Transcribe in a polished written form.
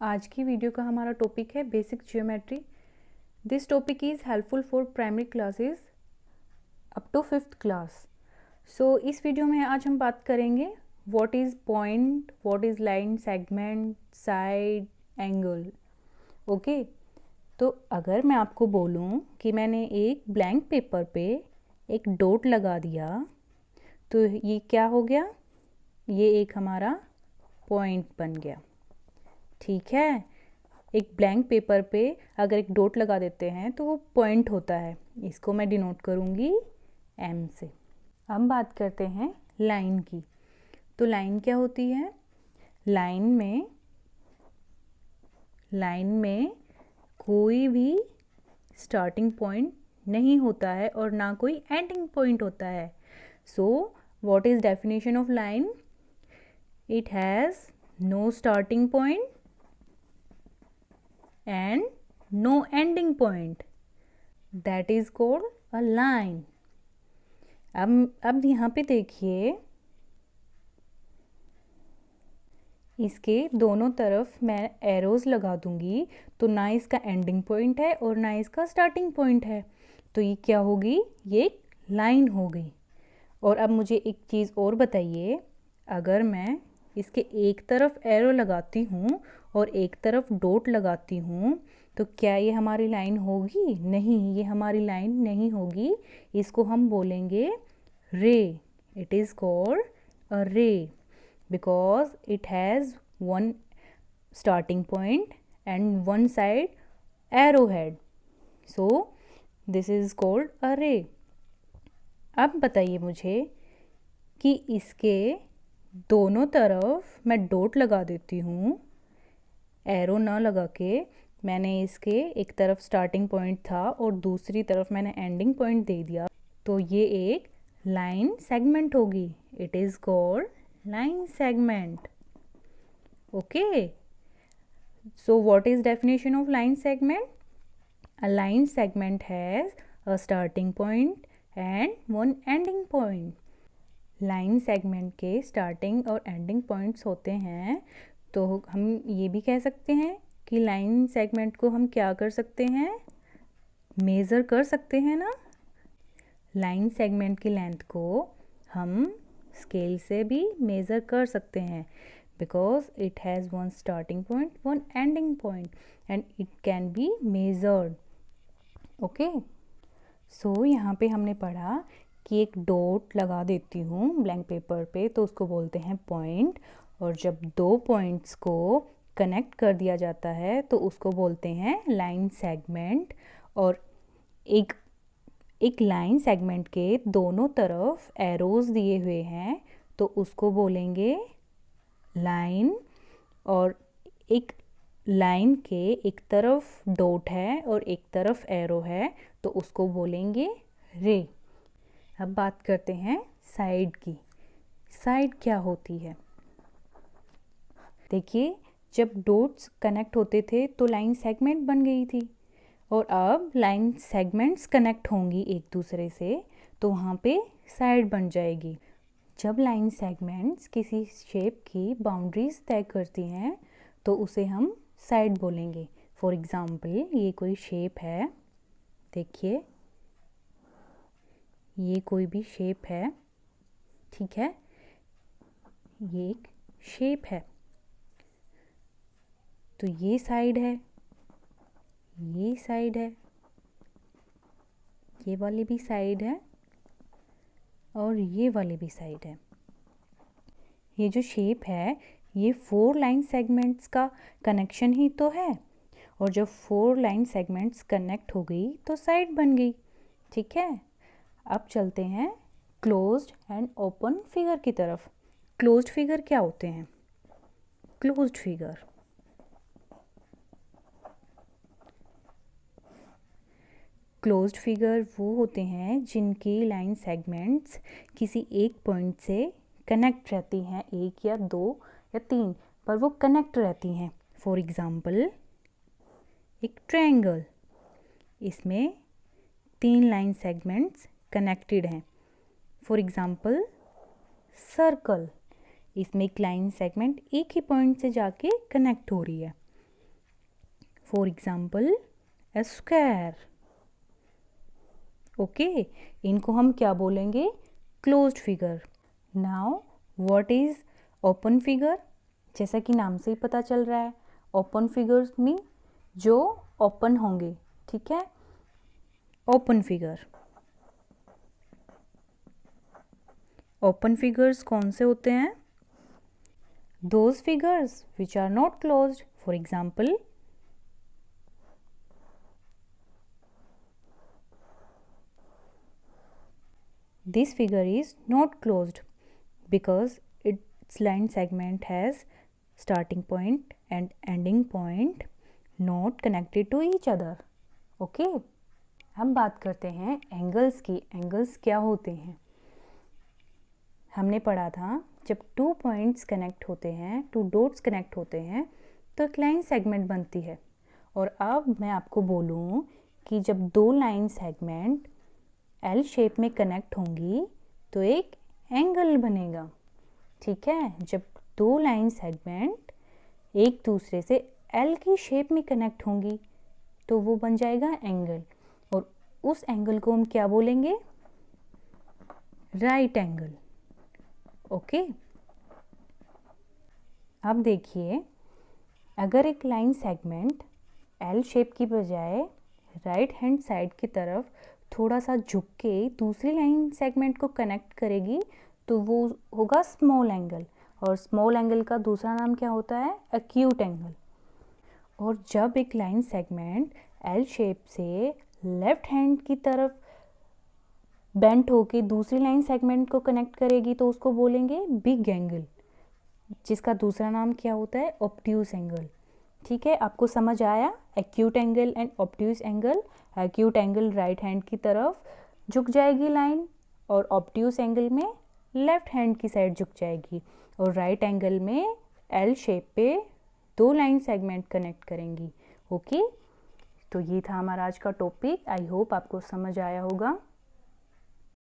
आज की वीडियो का हमारा टॉपिक है basic geometry. This topic is helpful for primary classes up to 5th class. So इस वीडियो में आज हम बात करेंगे what is point, what is line, segment, side, angle. Okay, तो अगर मैं आपको बोलूँ कि मैंने एक ब्लैंक पेपर पे एक डॉट लगा दिया तो ये क्या हो गया, ये एक हमारा पॉइंट बन गया। ठीक है, एक ब्लैंक पेपर पे अगर एक डॉट लगा देते हैं तो वो पॉइंट होता है। इसको मैं डिनोट करूँगी एम से। अब बात करते हैं लाइन की। तो लाइन क्या होती है? लाइन में कोई भी स्टार्टिंग पॉइंट नहीं होता है और ना कोई एंडिंग पॉइंट होता है। So what is definition of line? It has no starting point and no ending point, that is called a line। अब यहाँ पे देखिए, इसके दोनों तरफ मैं एरोज लगा दूंगी तो ना इसका एंडिंग पॉइंट है और ना इसका स्टार्टिंग पॉइंट है, तो ये क्या होगी? ये एक लाइन हो गई। और अब मुझे एक चीज़ और बताइए, अगर मैं इसके एक तरफ एरो लगाती हूँ और एक तरफ डॉट लगाती हूँ तो क्या ये हमारी लाइन होगी? नहीं, ये हमारी लाइन नहीं होगी। इसको हम बोलेंगे रे। इट इज़ कॉल्ड अ रे because it has one starting point and one side arrow head. So this is called a रे। अब बताइए मुझे कि इसके दोनों तरफ मैं डॉट लगा देती हूँ, एरो ना लगा के। मैंने इसके एक तरफ स्टार्टिंग पॉइंट था और दूसरी तरफ मैंने एंडिंग पॉइंट दे दिया, तो ये एक लाइन सेगमेंट होगी। It is called line segment. Okay, so what is definition of line segment? A line segment has a starting point and one ending point. Line segment के स्टार्टिंग और ending points होते हैं, तो हम ये भी कह सकते हैं कि लाइन सेगमेंट को हम क्या कर सकते हैं? मेज़र कर सकते हैं ना। लाइन सेगमेंट की लेंथ को हम स्केल से भी मेज़र कर सकते हैं because it has one starting point, one ending point and it can be measured. Okay, so यहाँ पे हमने पढ़ा कि एक डॉट लगा देती हूँ ब्लैंक पेपर पे तो उसको बोलते हैं पॉइंट, और जब दो पॉइंट्स को कनेक्ट कर दिया जाता है तो उसको बोलते हैं लाइन सेगमेंट। और एक लाइन सेगमेंट के दोनों तरफ एरोज दिए हुए हैं तो उसको बोलेंगे लाइन। और एक लाइन के एक तरफ डॉट है और एक तरफ एरो है तो उसको बोलेंगे रे। अब बात करते हैं साइड की। साइड क्या होती है? देखिए, जब डॉट्स कनेक्ट होते थे तो लाइन सेगमेंट बन गई थी, और अब लाइन सेगमेंट्स कनेक्ट होंगी एक दूसरे से तो वहाँ पे साइड बन जाएगी। जब लाइन सेगमेंट्स किसी शेप की बाउंड्रीज तय करती हैं तो उसे हम साइड बोलेंगे। फॉर एग्ज़ाम्पल, ये कोई शेप है, देखिए ये कोई भी शेप है, ठीक है, ये एक शेप है, तो ये साइड है, ये साइड है, ये वाली भी साइड है और ये वाली भी साइड है। ये जो शेप है ये 4 लाइन सेगमेंट्स का कनेक्शन ही तो है, और जब 4 लाइन सेगमेंट्स कनेक्ट हो गई तो साइड बन गई। ठीक है, अब चलते हैं क्लोज्ड एंड ओपन फिगर की तरफ। क्लोज्ड फिगर क्या होते हैं? क्लोज्ड फिगर वो होते हैं जिनकी लाइन सेगमेंट्स किसी एक पॉइंट से कनेक्ट रहती हैं, एक या दो या तीन, पर वो कनेक्ट रहती हैं। फॉर एग्ज़ाम्पल, एक ट्रायंगल, इसमें 3 लाइन सेगमेंट्स कनेक्टेड हैं। फॉर एग्ज़ाम्पल सर्कल, इसमें एक लाइन सेगमेंट एक ही पॉइंट से जाके कनेक्ट हो रही है। For example A square. Okay, इनको हम क्या बोलेंगे? Closed figure. Now what is open figure? जैसा कि नाम से ही पता चल रहा है, ओपन फिगर्स मीन जो ओपन होंगे, ठीक है। ओपन फिगर, ओपन फिगर्स कौन से होते हैं? Those figures which are not closed. For example this figure is not closed because its line segment has starting point and ending point not connected to each other. Okay, हम बात करते हैं angles की। Angles क्या होते हैं? हमने पढ़ा था जब 2 पॉइंट्स कनेक्ट होते हैं, 2 डॉट्स कनेक्ट होते हैं तो एक लाइन सेगमेंट बनती है। और अब मैं आपको बोलूँ कि जब 2 लाइन सेगमेंट एल शेप में कनेक्ट होंगी तो एक एंगल बनेगा, ठीक है। जब 2 लाइन सेगमेंट एक दूसरे से एल की शेप में कनेक्ट होंगी तो वो बन जाएगा एंगल, और उस एंगल को हम क्या बोलेंगे? Right angle. ओके, अब देखिए, अगर एक लाइन सेगमेंट एल शेप की बजाय राइट हैंड साइड की तरफ थोड़ा सा झुक के दूसरी लाइन सेगमेंट को कनेक्ट करेगी तो वो होगा स्मॉल एंगल, और स्मॉल एंगल का दूसरा नाम क्या होता है? Acute angle. और जब एक लाइन सेगमेंट एल शेप से लेफ्ट हैंड की तरफ बेंट होके दूसरी लाइन सेगमेंट को कनेक्ट करेगी तो उसको बोलेंगे बिग एंगल, जिसका दूसरा नाम क्या होता है? Obtuse angle. ठीक है, आपको समझ आया? Acute angle and obtuse angle. Acute angle right hand की तरफ झुक जाएगी लाइन, और ऑब्ट्यूस एंगल में लेफ्ट हैंड की साइड झुक जाएगी, और राइट एंगल में एल शेप पे 2 लाइन सेगमेंट कनेक्ट करेंगी। ओके, तो ये था हमारा आज का टॉपिक। आई होप आपको समझ आया होगा।